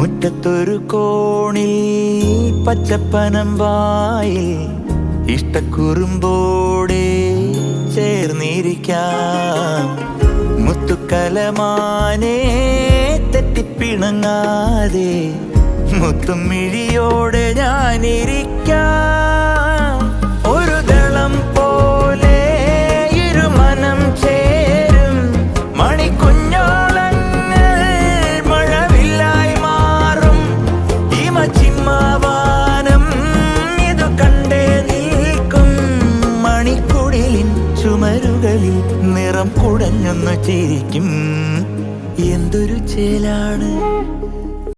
മുറ്റത്തൊരു കോണിൽ പച്ചപ്പനമ്പായിൽ ഇഷ്ടക്കുറുമ്പോടെ ചേർന്നിരിക്കാം. മുത്തുക്കലമാനെ തെറ്റിപ്പിണങ്ങാതെ മുത്തും മിഴിയോടെ ഞാനിരിക്കാം. ഒരു ദളം പോലെ ഇരുമനം ചേരും മണിക്കുഞ്ഞോളങ്ങൾ മഴവില്ലായി മാറും. ഹിമചിമ്മാവാനം ഇതു കണ്ടേ നിൽക്കും. മണിക്കുടിലിൻ ചുമരുകളിൽ നിറം കുടഞ്ഞൊന്നു ചിരിക്കും. എന്തൊരു ചേലാണ്